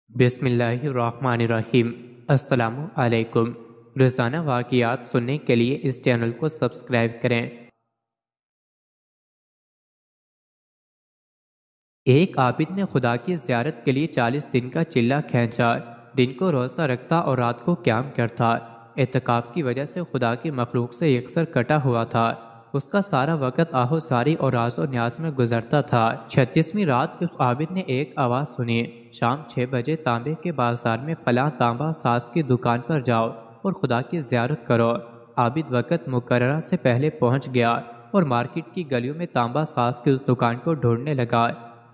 بسم اللہ الرحمن الرحیم۔ السلام علیکم۔ روزانہ واقعات سننے کے لیے اس چینل کو سبسکرائب کریں۔ ایک عابد نے خدا کی زیارت کے لیے 40 دن کا چلہ کھینچا۔ دن کو روزہ رکھتا اور رات کو قیام کرتا۔ اعتکاف کی وجہ سے خدا کی مخلوق سے یکسر کٹا ہوا تھا۔ اس کا سارا وقت آہوساری اور راز و نیاز میں گزرتا تھا۔ 36ویں رات اس عابد نے ایک آواز سنی، شام 6 بجے تانبے کے بازار میں فلاں تانبا ساز کی دکان پر جاؤ اور خدا کی زیارت کرو۔ عابد وقت مقررہ سے پہلے پہنچ گیا اور مارکیٹ کی گلیوں میں تانبا ساز کی اس دکان کو ڈھونڈنے لگا۔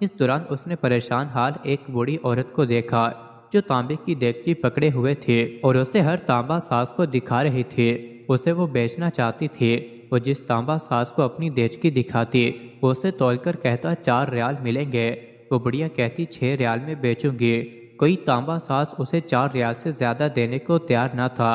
اس دوران اس نے پریشان حال ایک بوڑھی عورت کو دیکھا جو تانبے کی دیگچی پکڑے ہوئے تھے اور اسے ہر تانبا ساز کو دکھا رہی تھی۔ اسے وہ بیچنا چاہتی تھی۔ وہ جس تانبا ساز کو اپنی دیگچی دکھاتی وہ اسے تول کر کہتا 4 ریال ملیں گے۔ وہ بڑھیا کہتی 6 ریال میں بیچوں گی۔ کوئی تانبا ساز اسے 4 ریال سے زیادہ دینے کو تیار نہ تھا۔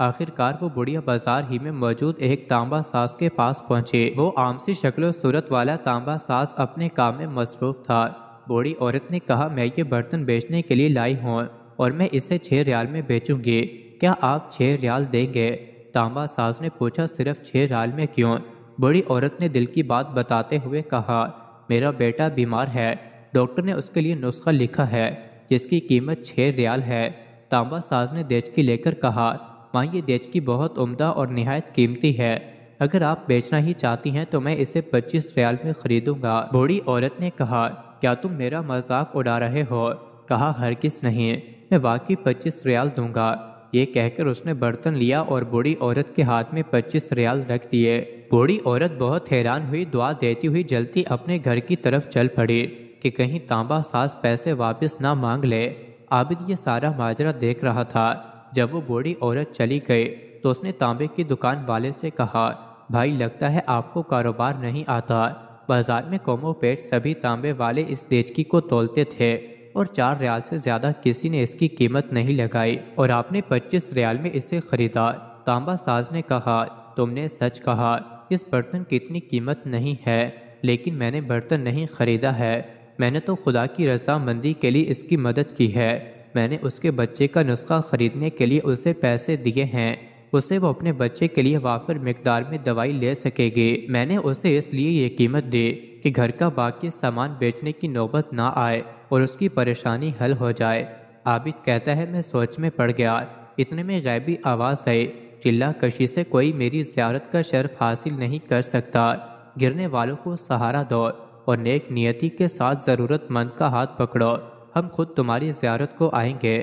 آخرکار وہ بڑھیا بازار ہی میں موجود ایک تانبا ساز کے پاس پہنچی۔ وہ عام سی شکل و صورت والا تانبا ساز اپنے کام میں مصروف تھا۔ بوڑھی عورت نے کہا میں یہ برتن بیچنے کے لیے لائی ہوں اور میں اسے 6 ریال میں بیچوں گی، کیا آپ 6 ریال دیں گے؟ تانبا ساز نے پوچھا 6 ریال میں کیوں؟ بڑی عورت نے دل کی بات بتاتے ہوئے کہا میرا بیٹا بیمار ہے، ڈاکٹر نے اس کے لیے نسخہ لکھا ہے جس کی قیمت 6 ریال ہے۔ تانبا ساز نے دیچکی لے کر کہا ماں یہ دیچکی بہت عمدہ اور نہایت قیمتی ہے، اگر آپ بیچنا ہی چاہتی ہیں تو میں اسے 25 ریال میں خریدوں گا۔ بوڑھی عورت نے کہا کیا تم میرا مذاق اڑا رہے ہو؟ کہا ہرگز نہیں، میں واقعی 25 ریال دوں گا۔ یہ کہہ کر اس نے برتن لیا اور بوڑھی عورت کے ہاتھ میں 25 ریال رکھ دیے۔ بوڑھی عورت بہت حیران ہوئی، دعا دیتی ہوئی جلتی اپنے گھر کی طرف چل پڑی کہ کہیں تانبا ساز پیسے واپس نہ مانگ لے۔ عابد یہ سارا ماجرا دیکھ رہا تھا۔ جب وہ بوڑھی عورت چلی گئی تو اس نے تانبے کی دکان والے سے کہا بھائی لگتا ہے آپ کو کاروبار نہیں آتا، بازار میں قوم و پیٹ سبھی تانبے والے اس دیچکی کو تولتے تھے اور 4 ریال سے زیادہ کسی نے اس کی قیمت نہیں لگائی اور آپ نے 25 ریال میں اسے خریدا۔ تانبا ساز نے کہا تم نے سچ کہا، اس برتن کی اتنی قیمت نہیں ہے، لیکن میں نے برتن نہیں خریدا ہے، میں نے تو خدا کی رضا مندی کے لیے اس کی مدد کی ہے۔ میں نے اس کے بچے کا نسخہ خریدنے کے لیے اسے پیسے دیے ہیں، اسے وہ اپنے بچے کے لیے وافر مقدار میں دوائی لے سکے گی۔ میں نے اسے اس لیے یہ قیمت دی کہ گھر کا باقی سامان بیچنے کی نوبت نہ آئے اور اس کی پریشانی حل ہو جائے۔ عابد کہتا ہے میں سوچ میں پڑ گیا، اتنے میں غیبی آواز آئی چلہ کشی سے کوئی میری زیارت کا شرف حاصل نہیں کر سکتا، گرنے والوں کو سہارا دو اور نیک نیتی کے ساتھ ضرورت مند کا ہاتھ پکڑو، ہم خود تمہاری زیارت کو آئیں گے۔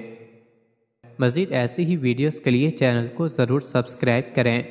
مزید ایسی ہی ویڈیوز کے لیے چینل کو ضرور سبسکرائب کریں۔